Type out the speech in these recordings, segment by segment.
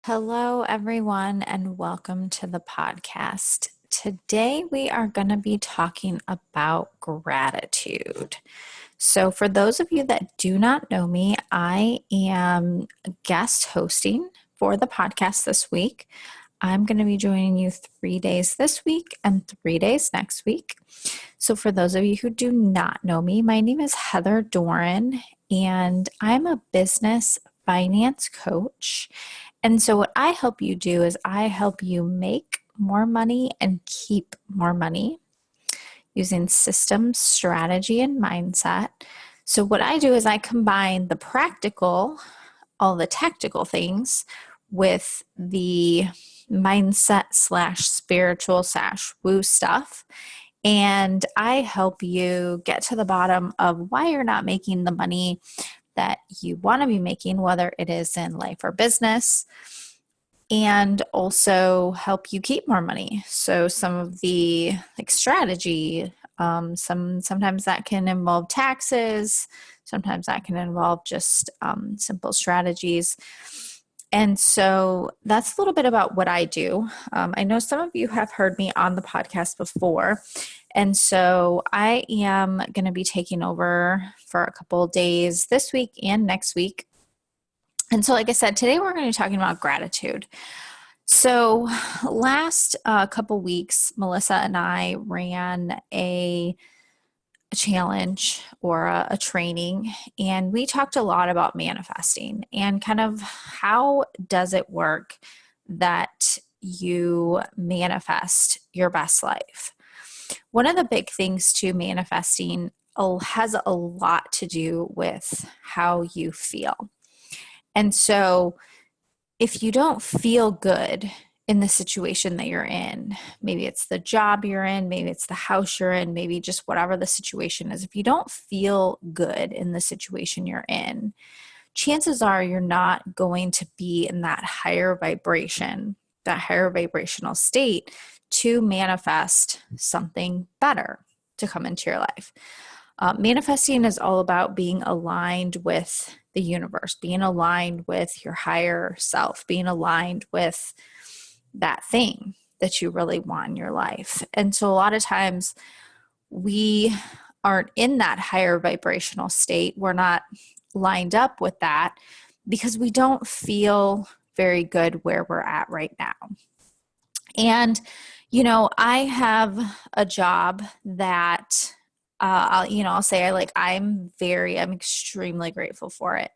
Hello, everyone, and welcome to the podcast. Today, we are going to be talking about gratitude. So, for those of you that do not know me, I am guest hosting for the podcast this week. I'm going to be joining you 3 days this week and 3 days next week. So, for those of you who do not know me, my name is Heather Doran, and I'm a business finance coach. And so, what I help you do is I help you make more money and keep more money using systems, strategy, and mindset. So, what I do is I combine the practical, all the tactical things, with the mindset slash spiritual slash woo stuff. And I help you get to the bottom of why you're not making the money that you want to be making, whether it is in life or business, and also help you keep more money. So some of the strategy, sometimes that can involve taxes, sometimes that can involve just simple strategies. And so that's a little bit about what I do. I know some of you have heard me on the podcast before. And so I am going to be taking over for a couple of days this week and next week. And so, like I said, today we're going to be talking about gratitude. So last couple weeks, Melissa and I ran a challenge or a training, and we talked a lot about manifesting and kind of how does it work that you manifest your best life. One of the big things to manifesting has a lot to do with how you feel. And so if you don't feel good in the situation that you're in, maybe it's the job you're in, maybe it's the house you're in, maybe just whatever the situation is, if you don't feel good in the situation you're in, chances are you're not going to be in that higher vibration, that higher vibrational state to manifest something better to come into your life. Manifesting is all about being aligned with the universe, being aligned with your higher self, being aligned with that thing that you really want in your life. And so a lot of times we aren't in that higher vibrational state. We're not lined up with that because we don't feel very good where we're at right now. And, I have a job that I'll say I'm extremely grateful for it.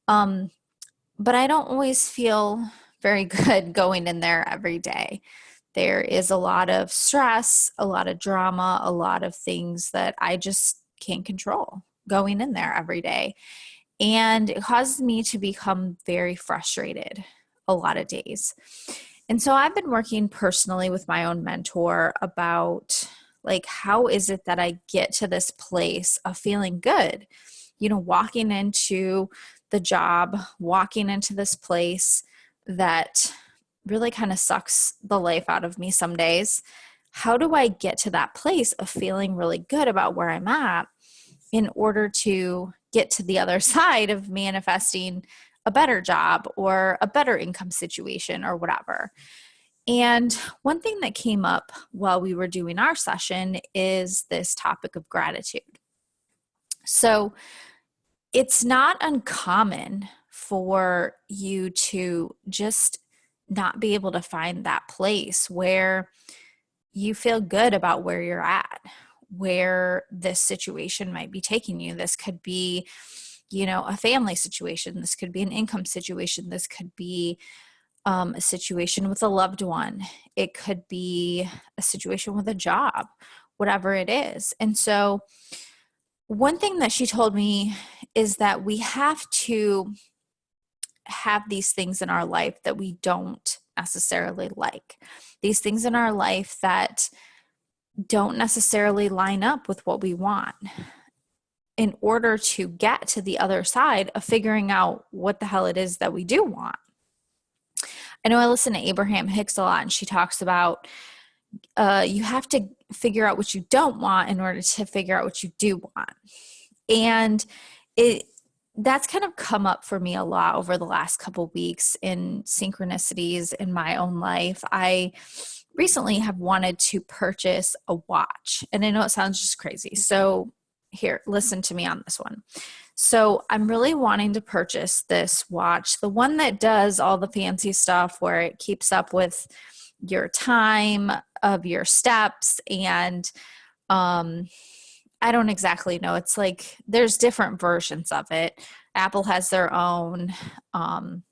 But I don't always feel very good going in there every day. There is a lot of stress, a lot of drama, a lot of things that I just can't control going in there every day. And it causes me to become very frustrated a lot of days. And so I've been working personally with my own mentor about how is it that I get to this place of feeling good? Walking into the job, walking into this place that really kind of sucks the life out of me some days. How do I get to that place of feeling really good about where I'm at in order to get to the other side of manifesting a better job or a better income situation or whatever? And one thing that came up while we were doing our session is this topic of gratitude. So it's not uncommon for you to just not be able to find that place where you feel good about where you're at, where this situation might be taking you. This could be, a family situation. This could be an income situation. This could be a situation with a loved one. It could be a situation with a job, whatever it is. And so one thing that she told me is that we have to have these things in our life that we don't necessarily like, these things in our life that don't necessarily line up with what we want, in order to get to the other side of figuring out what the hell it is that we do want. I know I listen to Abraham Hicks a lot, and she talks about you have to figure out what you don't want in order to figure out what you do want. And that's kind of come up for me a lot over the last couple weeks in synchronicities in my own life. I recently have wanted to purchase a watch, and I know it sounds just crazy. So here, listen to me on this one. So I'm really wanting to purchase this watch, the one that does all the fancy stuff where it keeps up with your time of your steps and um I don't exactly know. It's like there's different versions of it. Apple has their own. Um,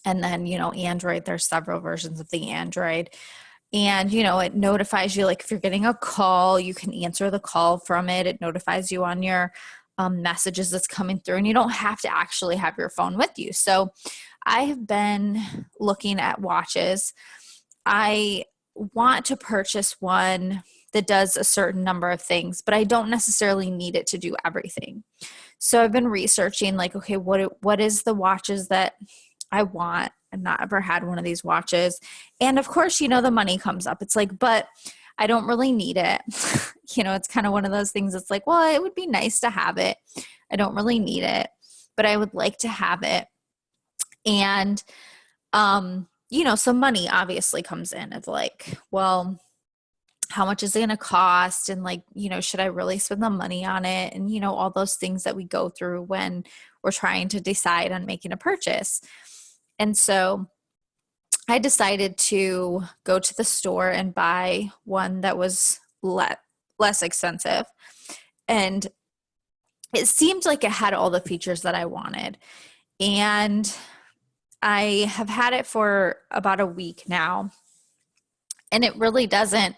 and then, Android, there's several versions of the Android. And, it notifies you, like if you're getting a call, you can answer the call from it. It notifies you on your messages that's coming through, and you don't have to actually have your phone with you. So I have been looking at watches. I want to purchase one that does a certain number of things, but I don't necessarily need it to do everything. So I've been researching like, okay, what is the watches that I want? I've not ever had one of these watches. And of course, the money comes up. It's like, but I don't really need it. It's kind of one of those things. It's like, well, it would be nice to have it. I don't really need it, but I would like to have it. And, some money obviously comes in of like, well, how much is it going to cost? And like, should I really spend the money on it? And, all those things that we go through when we're trying to decide on making a purchase. And so I decided to go to the store and buy one that was less expensive. And it seemed like it had all the features that I wanted. And I have had it for about a week now, and it really doesn't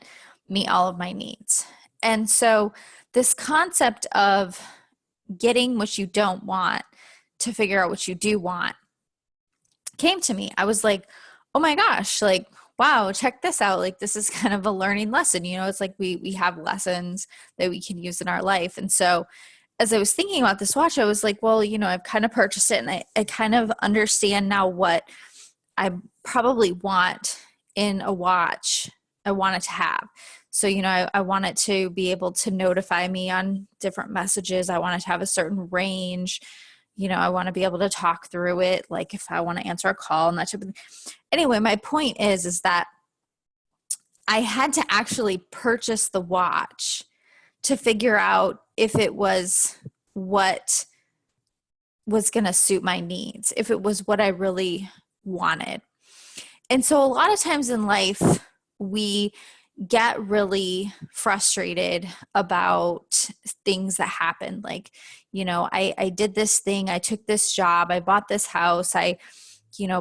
meet all of my needs. And so this concept of getting what you don't want to figure out what you do want came to me. I was like, oh my gosh, like, wow, check this out. Like, this is kind of a learning lesson. It's like we have lessons that we can use in our life. And so as I was thinking about this watch, I was like, well, I've kind of purchased it, and I kind of understand now what I probably want in a watch I want it to have. So, I want it to be able to notify me on different messages. I want it to have a certain range. I want to be able to talk through it, like if I want to answer a call and that type of thing. Anyway, my point is that I had to actually purchase the watch to figure out if it was what was going to suit my needs, if it was what I really wanted. And so a lot of times in life, we get really frustrated about things that happen. Like, I did this thing, I took this job, I bought this house, I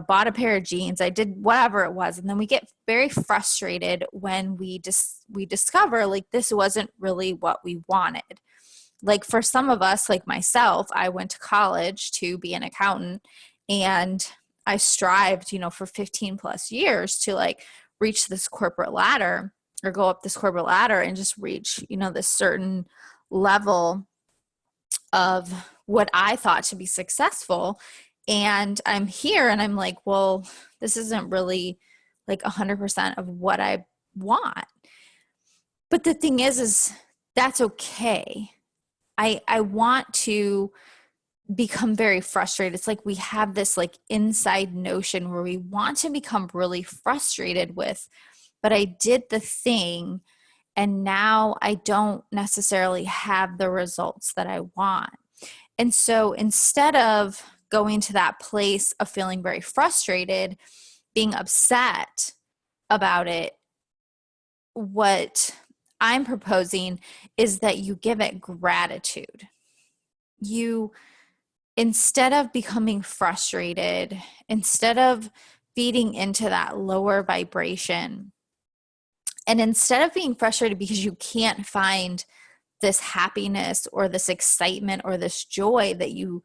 bought a pair of jeans, I did whatever it was. And then we get very frustrated when we discover like this wasn't really what we wanted. Like for some of us, like myself, I went to college to be an accountant, and I strived, for 15 plus years to like reach this corporate ladder or go up this corporate ladder and just reach, this certain level of what I thought to be successful. And I'm here and I'm like, well, this isn't really like 100% of what I want. But the thing is that's okay. I want to become very frustrated. It's like we have this like inside notion where we want to become really frustrated with, but I did the thing and now I don't necessarily have the results that I want. And so instead of going to that place of feeling very frustrated, being upset about it, what I'm proposing is that you give it gratitude. You, instead of becoming frustrated, instead of feeding into that lower vibration, and instead of being frustrated because you can't find this happiness or this excitement or this joy that you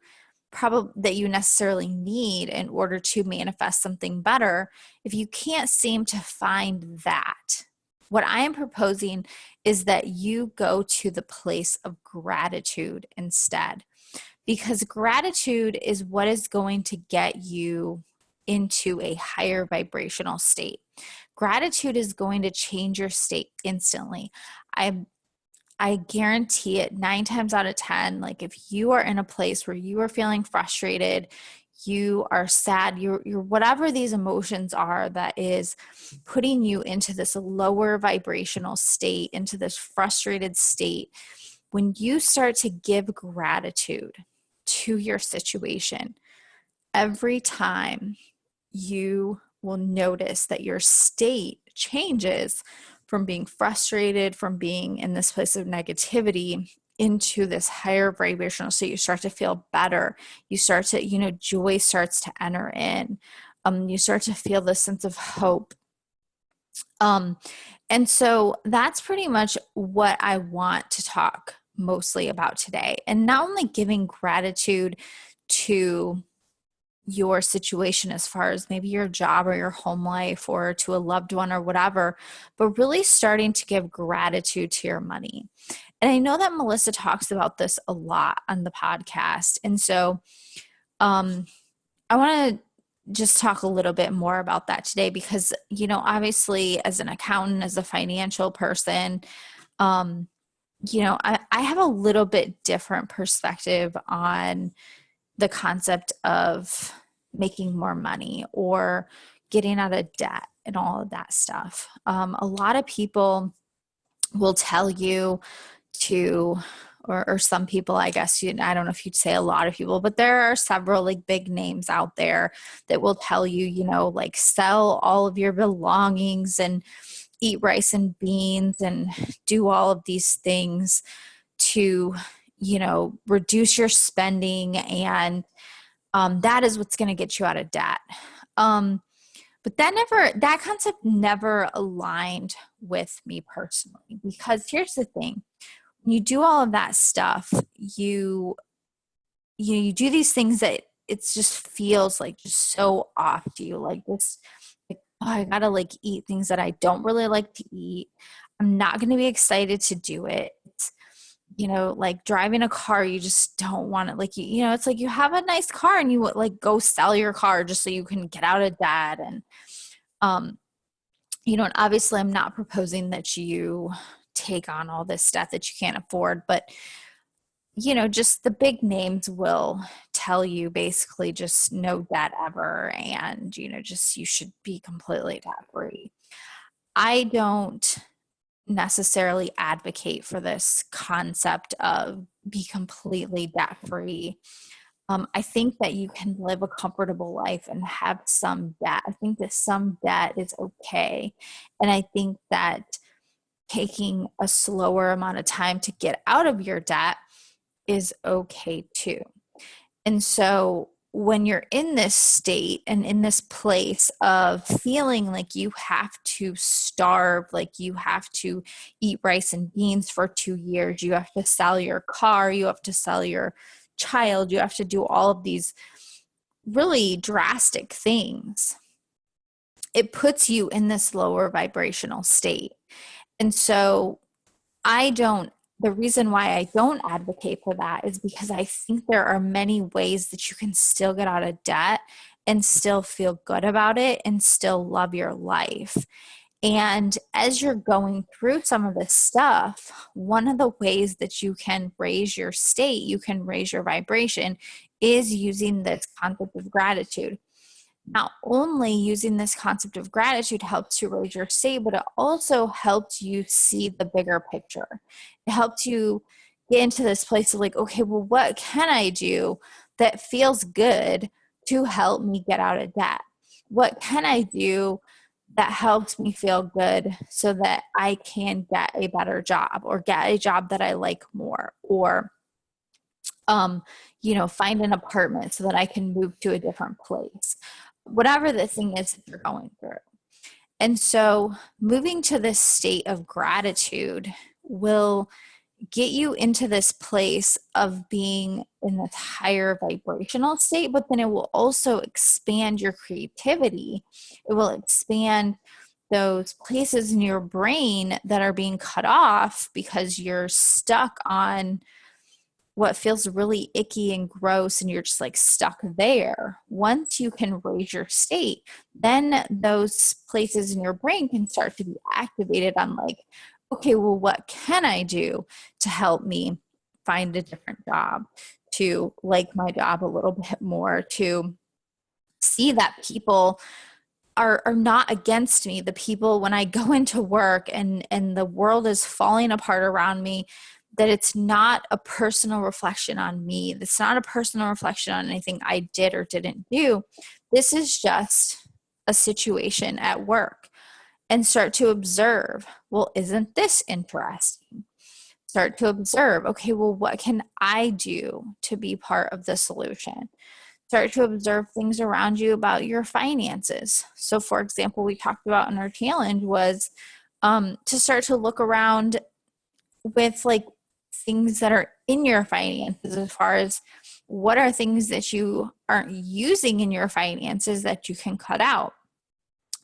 necessarily need in order to manifest something better, if you can't seem to find that, what I am proposing is that you go to the place of gratitude instead, because gratitude is what is going to get you into a higher vibrational state. Gratitude is going to change your state instantly. I guarantee it 9 times out of 10, like if you are in a place where you are feeling frustrated, you are sad, you're whatever these emotions are that is putting you into this lower vibrational state, into this frustrated state, when you start to give gratitude to your situation, every time you will notice that your state changes from being frustrated, from being in this place of negativity into this higher vibrational state. You start to feel better. You start to, joy starts to enter in. You start to feel this sense of hope. Um, and so that's pretty much what I want to talk mostly about today. And not only giving gratitude to your situation as far as maybe your job or your home life or to a loved one or whatever, but really starting to give gratitude to your money. And I know that Melissa talks about this a lot on the podcast. And so I want to just talk a little bit more about that today because, obviously as an accountant, as a financial person, I have a little bit different perspective on the concept of making more money or getting out of debt and all of that stuff. A lot of people will tell you to, or some people, I guess, I don't know if you'd say a lot of people, but there are several like big names out there that will tell you, like sell all of your belongings and eat rice and beans and do all of these things to, reduce your spending, and that is what's going to get you out of debt. But that concept never aligned with me personally, because here's the thing: when you do all of that stuff, you do these things that it just feels like just so off to you, like this, like, oh, I gotta like eat things that I don't really like to eat. I'm not going to be excited to do it. It's, like driving a car, you just don't want it. Like, it's like you have a nice car and you like go sell your car just so you can get out of debt. And, and obviously I'm not proposing that you take on all this stuff that you can't afford, but, just the big names will tell you basically just no debt ever. And, just you should be completely debt free. I don't necessarily advocate for this concept of be completely debt free. I think that you can live a comfortable life and have some debt. I think that some debt is okay. And I think that taking a slower amount of time to get out of your debt is okay too. And so when you're in this state and in this place of feeling like you have to starve, like you have to eat rice and beans for 2 years, you have to sell your car, you have to sell your child, you have to do all of these really drastic things, it puts you in this lower vibrational state. And so the reason why I don't advocate for that is because I think there are many ways that you can still get out of debt and still feel good about it and still love your life. And as you're going through some of this stuff, one of the ways that you can raise your state, you can raise your vibration, is using this concept of gratitude. Not only using this concept of gratitude helps you raise your state, but it also helps you see the bigger picture. It helps you get into this place of like, okay, well, what can I do that feels good to help me get out of debt? What can I do that helps me feel good so that I can get a better job or get a job that I like more, or find an apartment so that I can move to a different place, whatever the thing is that you're going through. And so moving to this state of gratitude will get you into this place of being in this higher vibrational state, but then it will also expand your creativity. It will expand those places in your brain that are being cut off because you're stuck on what feels really icky and gross and you're just like stuck there. Once you can raise your state, then those places in your brain can start to be activated on like, okay, well, what can I do to help me find a different job, to like my job a little bit more, to see that people are not against me. The people, when I go into work and the world is falling apart around me, that it's not a personal reflection on me. It's not a personal reflection on anything I did or didn't do. This is just a situation at work. And start to observe, well, isn't this interesting? Start to observe, okay, well, what can I do to be part of the solution? Start to observe things around you about your finances. So, for example, we talked about in our challenge was to start to look around with like things that are in your finances, as far as what are things that you aren't using in your finances that you can cut out.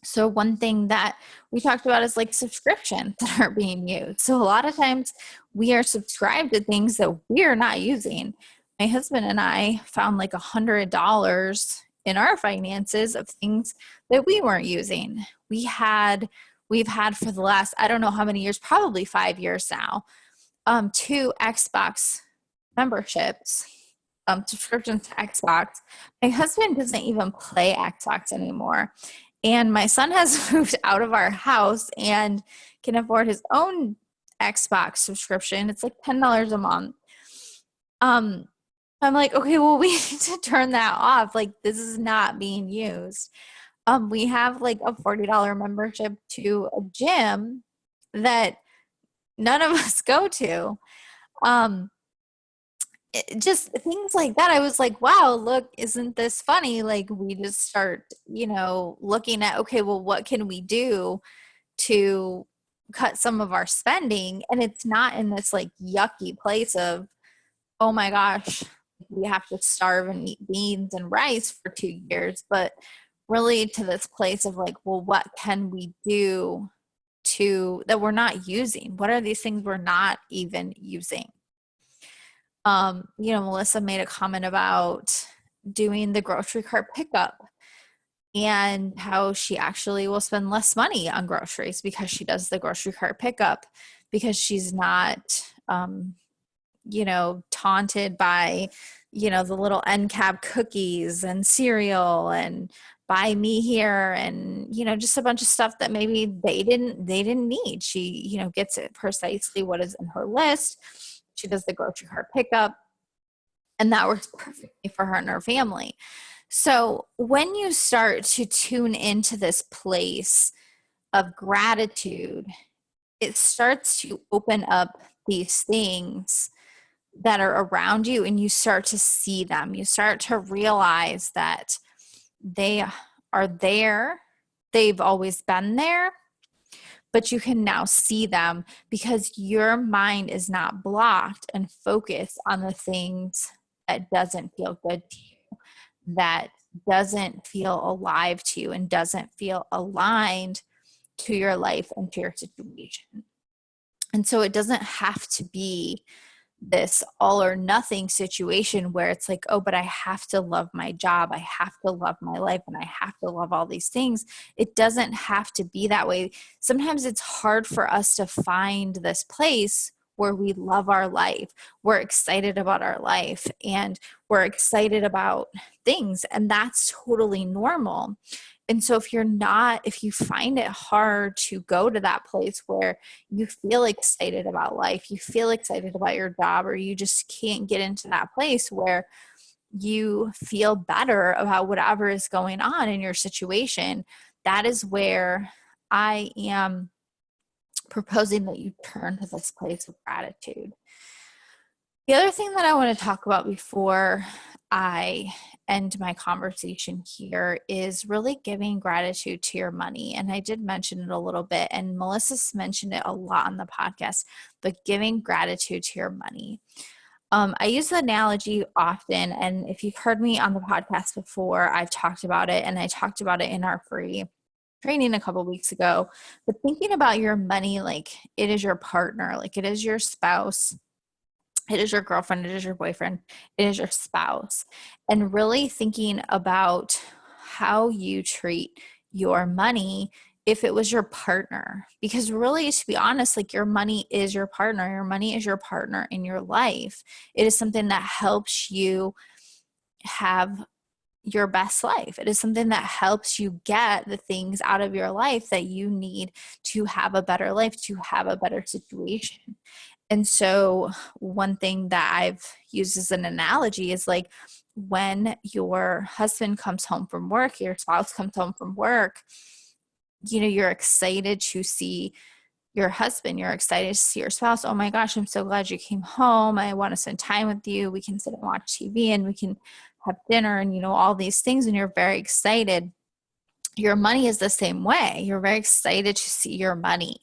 So one thing that we talked about is like subscriptions that aren't being used. So a lot of times we are subscribed to things that we're not using. My husband and I found like $100 in our finances of things that we weren't using. We've had for the last, I don't know how many years, probably 5 years now, 2 Xbox memberships, subscriptions to Xbox. My husband doesn't even play Xbox anymore. And my son has moved out of our house and can afford his own Xbox subscription. It's like $10 a month. I'm like, okay, well, we need to turn that off. Like, this is not being used. We have like a $40 membership to a gym that none of us go to. Just things like that. I was like, wow, look, isn't this funny? Like, we just start, looking at, okay, well, what can we do to cut some of our spending? And it's not in this like yucky place of, oh my gosh, we have to starve and eat beans and rice for 2 years, but really to this place of like, well, what can we do that we're not using? What are these things we're not even using? Melissa made a comment about doing the grocery cart pickup and how she actually will spend less money on groceries because she does the grocery cart pickup, because she's not, taunted by, the little end cap cookies and cereal and buy me here and, just a bunch of stuff that maybe they didn't need. She, gets it precisely what is in her list. She does the grocery cart pickup, and that works perfectly for her and her family. So when you start to tune into this place of gratitude, it starts to open up these things that are around you, and you start to see them. You start to realize that they are there. They've always been there, but you can now see them because your mind is not blocked and focused on the things that doesn't feel good to you, that doesn't feel alive to you, and doesn't feel aligned to your life and to your situation. And so it doesn't have to be this all or nothing situation where it's like, oh, but I have to love my job, I have to love my life, and I have to love all these things. It doesn't have to be that way. Sometimes it's hard for us to find this place where we love our life, we're excited about our life, and we're excited about things, and that's totally normal. And so if you find it hard to go to that place where you feel excited about life, you feel excited about your job, or you just can't get into that place where you feel better about whatever is going on in your situation, that is where I am proposing that you turn to this place of gratitude. The other thing that I want to talk about before I end my conversation here is really giving gratitude to your money. And I did mention it a little bit, and Melissa's mentioned it a lot on the podcast, but giving gratitude to your money. I use the analogy often, and if you've heard me on the podcast before, I've talked about it, and I talked about it in our free training a couple weeks ago. But thinking about your money like it is your partner, like it is your spouse, it is your girlfriend, it is your boyfriend, it is your spouse, and really thinking about how you treat your money if it was your partner, because really, to be honest, like your money is your partner. Your money is your partner in your life. It is something that helps you have your best life. It is something that helps you get the things out of your life that you need to have a better life, to have a better situation. And so, one thing that I've used as an analogy is like when your husband comes home from work, your spouse comes home from work, you're excited to see your husband, you're excited to see your spouse. Oh my gosh, I'm so glad you came home. I want to spend time with you. We can sit and watch TV and we can have dinner and, all these things. And you're very excited. Your money is the same way. You're very excited to see your money.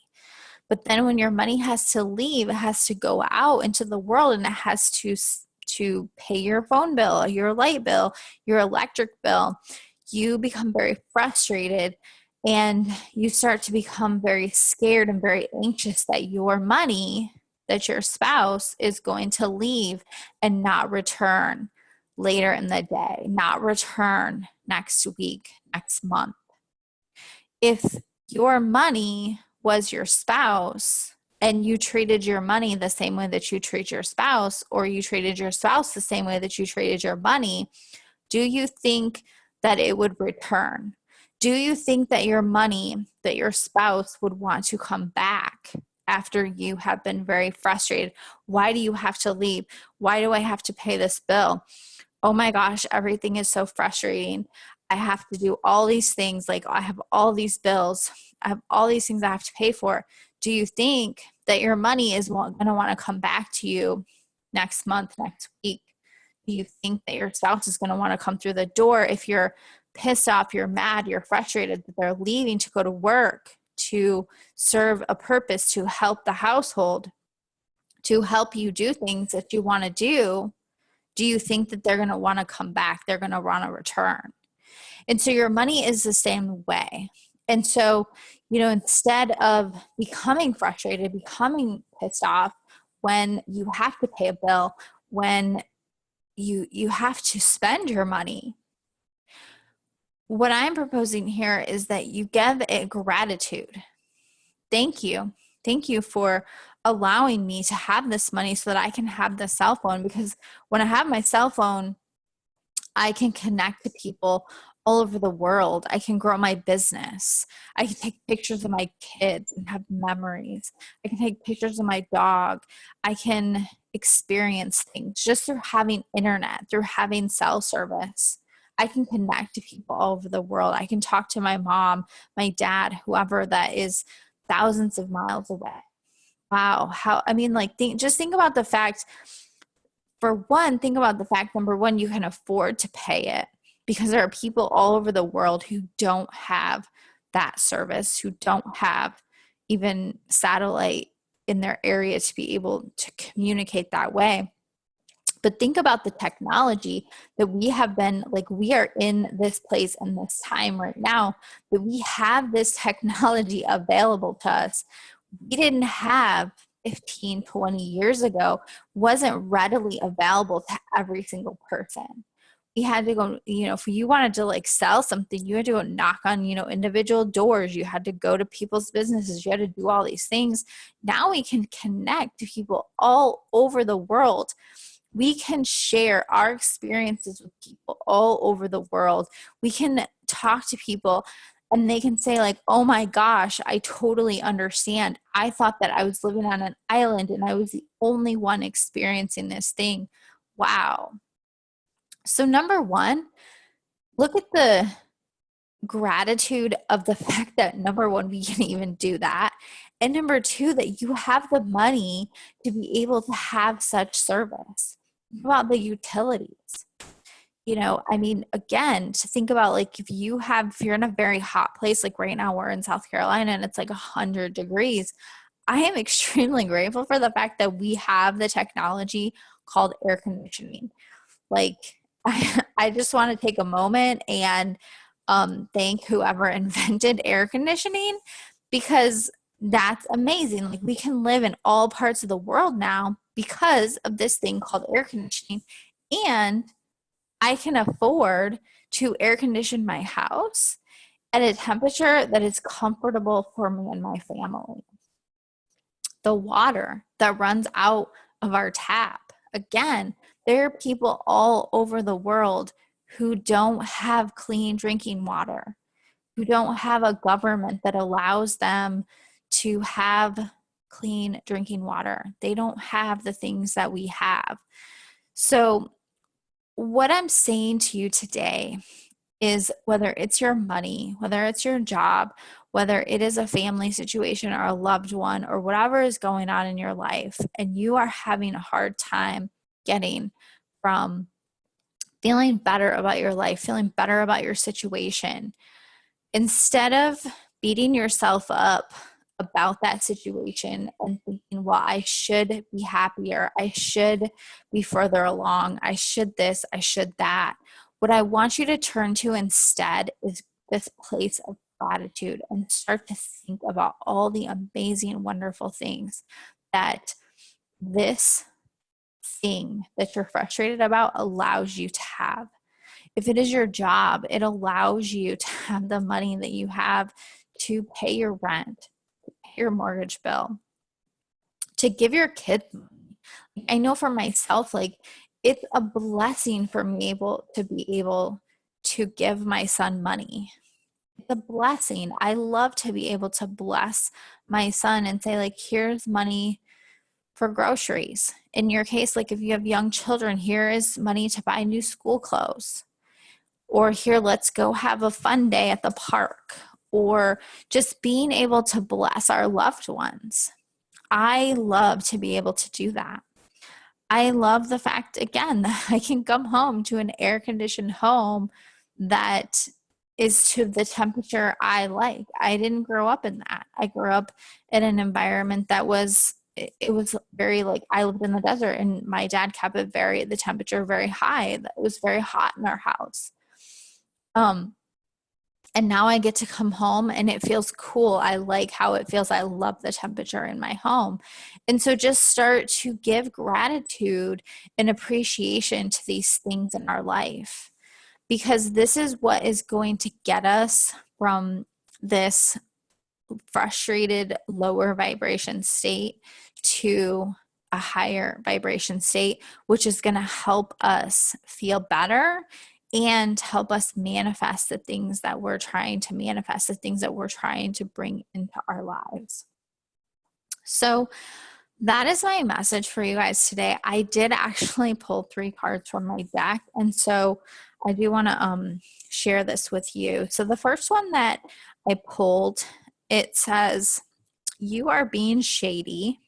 But then when your money has to leave, it has to go out into the world and it has to pay your phone bill, your light bill, your electric bill. You become very frustrated and you start to become very scared and very anxious that your money, that your spouse is going to leave and not return later in the day, not return next week, next month. If your money was your spouse and you treated your money the same way that you treat your spouse, or you treated your spouse the same way that you treated your money, do you think that it would return? Do you think that your money, that your spouse would want to come back after you have been very frustrated? Why do you have to leave? Why do I have to pay this bill? Oh my gosh, everything is so frustrating. I have to do all these things. Like I have all these bills. I have all these things I have to pay for. Do you think that your money is going to want to come back to you next month, next week? Do you think that your spouse is going to want to come through the door if you're pissed off, you're mad, you're frustrated that they're leaving to go to work, to serve a purpose, to help the household, to help you do things that you want to do? Do you think that they're going to want to come back? They're going to want to return? And so your money is the same way. And so, instead of becoming frustrated, becoming pissed off when you have to pay a bill, when you have to spend your money, what I'm proposing here is that you give it gratitude. Thank you. Thank you for allowing me to have this money so that I can have the cell phone, because when I have my cell phone, I can connect to people all over the world. I can grow my business. I can take pictures of my kids and have memories. I can take pictures of my dog. I can experience things just through having internet, through having cell service. I can connect to people all over the world. I can talk to my mom, my dad, whoever that is thousands of miles away. Wow. Just think about the fact, think about the fact, number one, you can afford to pay it, because there are people all over the world who don't have that service, who don't have even satellite in their area to be able to communicate that way. But think about the technology that we are in this place and this time right now, that we have this technology available to us. We didn't have 15, 20 years ago, wasn't readily available to every single person. We had to go, if you wanted to sell something, you had to go knock on, individual doors. You had to go to people's businesses. You had to do all these things. Now we can connect to people all over the world. We can share our experiences with people all over the world. We can talk to people and they can say oh my gosh, I totally understand. I thought that I was living on an island and I was the only one experiencing this thing. Wow. So number one, look at the gratitude of the fact that number one, we can even do that. And number two, that you have the money to be able to have such service. Think about the utilities. Again, to think about if you're in a very hot place, like right now we're in South Carolina and it's 100 degrees. I am extremely grateful for the fact that we have the technology called air conditioning. I just want to take a moment and thank whoever invented air conditioning, because that's amazing. We can live in all parts of the world now because of this thing called air conditioning. And I can afford to air condition my house at a temperature that is comfortable for me and my family. The water that runs out of our tap. Again, there are people all over the world who don't have clean drinking water, who don't have a government that allows them to have clean drinking water. They don't have the things that we have. So, what I'm saying to you today is whether it's your money, whether it's your job, whether it is a family situation or a loved one or whatever is going on in your life, and you are having a hard time getting from feeling better about your life, feeling better about your situation, instead of beating yourself up about that situation and thinking, well, I should be happier, I should be further along, I should this, I should that. What I want you to turn to instead is this place of gratitude and start to think about all the amazing, wonderful things that this thing that you're frustrated about allows you to have. If it is your job, it allows you to have the money that you have to pay your rent, to pay your mortgage bill, to give your kids money. I know for myself, like it's a blessing for me to be able to give my son money. It's a blessing. I love to be able to bless my son and say, like, here's money for groceries. In your case, like if you have young children, here is money to buy new school clothes. Or here, let's go have a fun day at the park. Or just being able to bless our loved ones. I love to be able to do that. I love the fact, again, that I can come home to an air-conditioned home that is to the temperature I like. I didn't grow up in that. I grew up in an environment that was, it was very like, I lived in the desert and my dad kept the temperature very high. It was very hot in our house. And now I get to come home and it feels cool. I like how it feels. I love the temperature in my home. And so just start to give gratitude and appreciation to these things in our life, because this is what is going to get us from this frustrated lower vibration state to a higher vibration state, which is going to help us feel better and help us manifest the things that we're trying to manifest, the things that we're trying to bring into our lives. So that is my message for you guys today. I did actually pull 3 cards from my deck, and so I do want to share this with you. So the first one that I pulled, it says, you are being shady.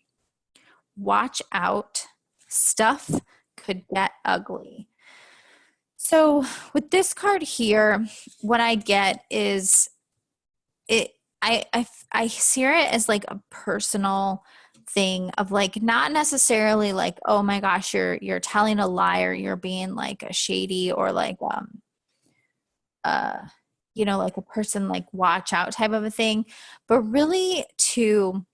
Watch out. Stuff could get ugly. So with this card here, what I get is I see it as like a personal thing of like, not necessarily like, oh my gosh, you're telling a lie or you're being like a shady or like like a person like watch out type of a thing, but really to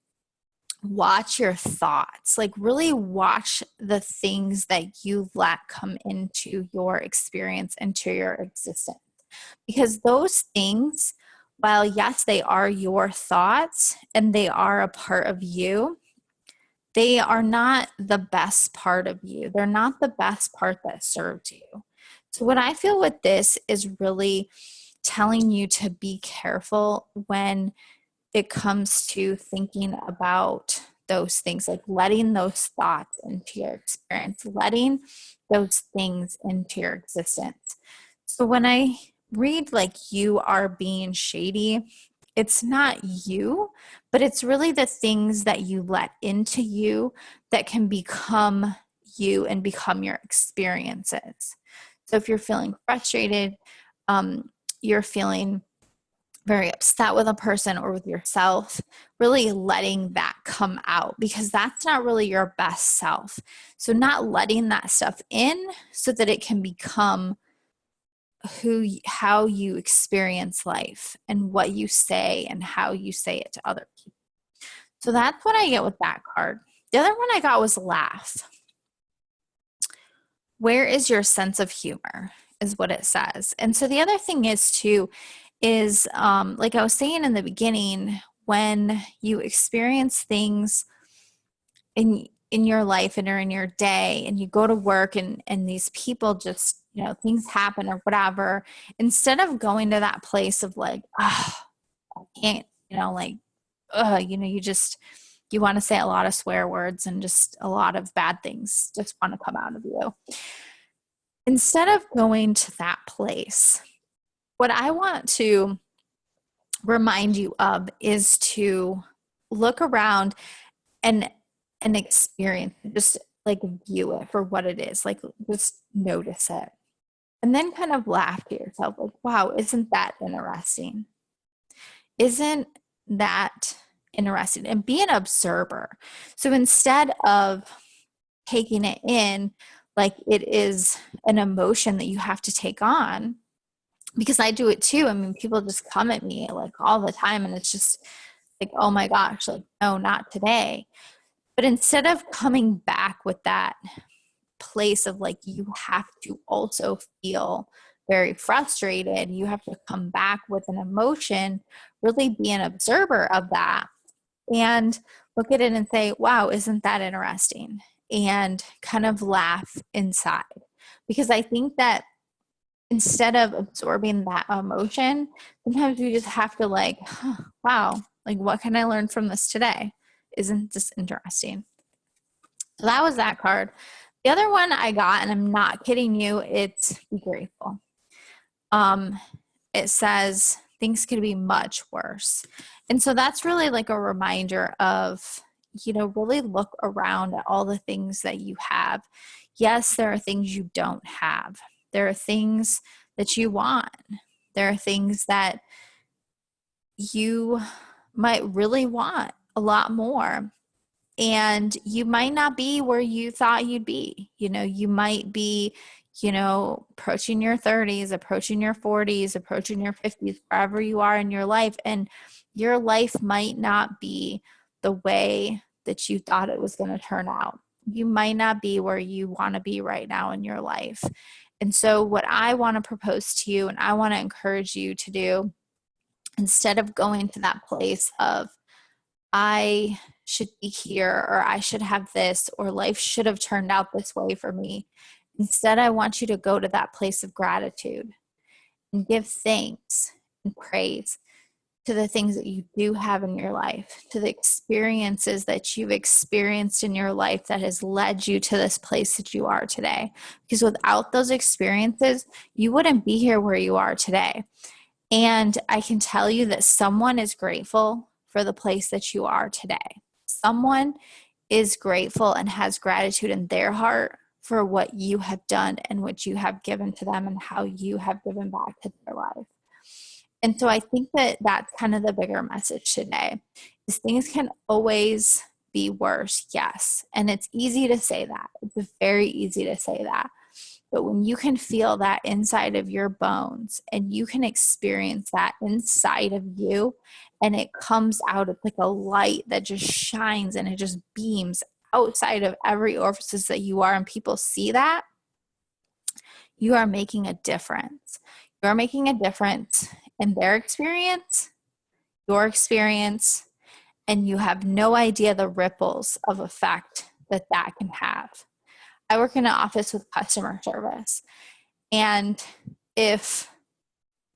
watch your thoughts, like really watch the things that you let come into your experience, into your existence. Because those things, while yes, they are your thoughts and they are a part of you, they are not the best part of you. They're not the best part that serves you. So what I feel with this is really telling you to be careful when it comes to thinking about those things, like letting those thoughts into your experience, letting those things into your existence. So when I read like you are being shady, it's not you, but it's really the things that you let into you that can become you and become your experiences. So if you're feeling frustrated, you're feeling very upset with a person or with yourself, really letting that come out, because that's not really your best self. So not letting that stuff in so that it can become how you experience life and what you say and how you say it to other people. So that's what I get with that card. The other one I got was laugh. Where is your sense of humor is what it says. And so the other thing is too, is, like I was saying in the beginning, when you experience things in your life and or in your day, and you go to work and these people just, things happen or whatever, instead of going to that place of like, oh, I can't, like, you want to say a lot of swear words and just a lot of bad things just want to come out of you. Instead of going to that place, what I want to remind you of is to look around and experience, just like view it for what it is, like just notice it. And then kind of laugh to yourself, like, wow, isn't that interesting? Isn't that interesting? And be an observer. So instead of taking it in like it is an emotion that you have to take on, because I do it too. I mean, people just come at me like all the time, and it's just like, oh my gosh, like, no, not today. But instead of coming back with that place of like, you have to also feel very frustrated, you have to come back with an emotion, really be an observer of that and look at it and say, wow, isn't that interesting? And kind of laugh inside. Because I think that instead of absorbing that emotion, sometimes we just have to like, wow, like what can I learn from this today? Isn't this interesting? So that was that card. The other one I got, and I'm not kidding you, it's be grateful. It says things could be much worse. And so that's really like a reminder of, really look around at all the things that you have. Yes, there are things you don't have. There are things that you want. There are things that you might really want a lot more. And you might not be where you thought you'd be. You might be, approaching your 30s, approaching your 40s, approaching your 50s, wherever you are in your life. And your life might not be the way that you thought it was going to turn out. You might not be where you want to be right now in your life. And so what I want to propose to you and I want to encourage you to do, instead of going to that place of, I should be here, or I should have this, or life should have turned out this way for me. Instead, I want you to go to that place of gratitude and give thanks and praise to the things that you do have in your life, to the experiences that you've experienced in your life that has led you to this place that you are today. Because without those experiences, you wouldn't be here where you are today. And I can tell you that someone is grateful for the place that you are today. Someone is grateful and has gratitude in their heart for what you have done and what you have given to them and how you have given back to their life. And so I think that that's kind of the bigger message today, is things can always be worse. Yes. And it's easy to say that. It's very easy to say that. But when you can feel that inside of your bones and you can experience that inside of you, and it comes out of like a light that just shines and it just beams outside of every orifice that you are, and people see that, you are making a difference. You are making a difference in their experience, your experience, and you have no idea the ripples of effect that that can have. I work in an office with customer service, and if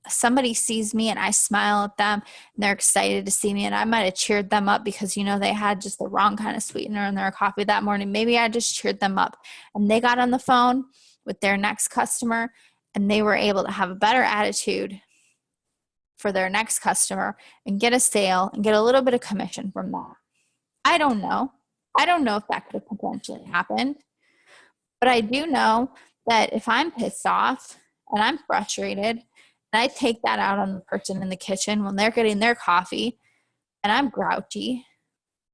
somebody sees me and I smile at them and they're excited to see me, and I might have cheered them up because, they had just the wrong kind of sweetener in their coffee that morning. Maybe I just cheered them up and they got on the phone with their next customer and they were able to have a better attitude for their next customer and get a sale and get a little bit of commission from that. I don't know. I don't know if that could have potentially happened. But I do know that if I'm pissed off and I'm frustrated and I take that out on the person in the kitchen when they're getting their coffee and I'm grouchy,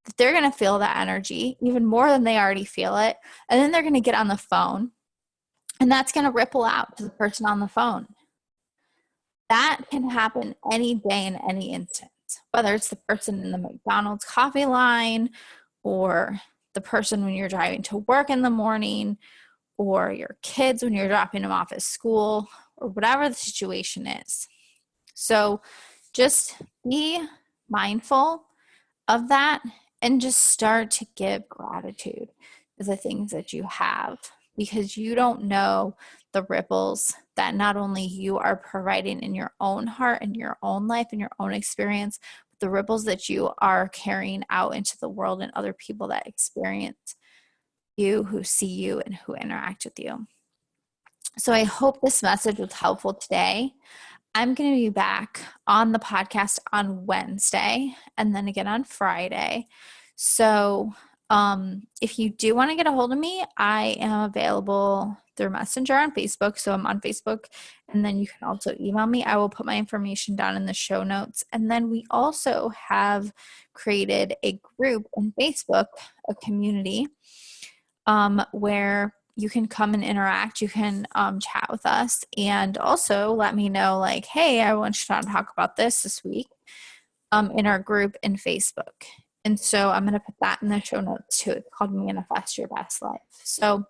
that they're going to feel that energy even more than they already feel it. And then they're going to get on the phone and that's going to ripple out to the person on the phone. That can happen any day in any instance, whether it's the person in the McDonald's coffee line or the person when you're driving to work in the morning, or your kids when you're dropping them off at school, or whatever the situation is. So just be mindful of that and just start to give gratitude to the things that you have, because you don't know the ripples that not only you are providing in your own heart and your own life and your own experience, but the ripples that you are carrying out into the world and other people that experience you, who see you, and who interact with you. So I hope this message was helpful today. I'm going to be back on the podcast on Wednesday and then again on Friday. So if you do want to get a hold of me, I am available through Messenger on Facebook. So I'm on Facebook, and then you can also email me. I will put my information down in the show notes. And then we also have created a group in Facebook, a community, where you can come and interact. You can chat with us, and also let me know, like, hey, I want you to talk about this week in our group in Facebook. And so I'm going to put that in the show notes too. It's called Manifest Your Best Life. So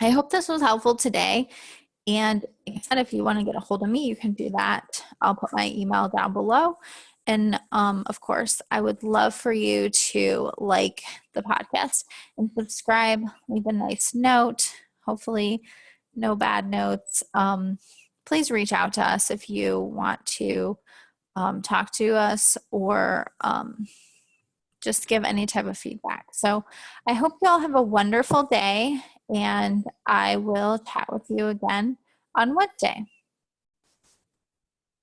I hope this was helpful today. And like I said, if you want to get a hold of me, you can do that. I'll put my email down below. And of course, I would love for you to like the podcast and subscribe, leave a nice note, hopefully no bad notes. Please reach out to us if you want to talk to us, or just give any type of feedback. So I hope you all have a wonderful day, and I will chat with you again on Wednesday.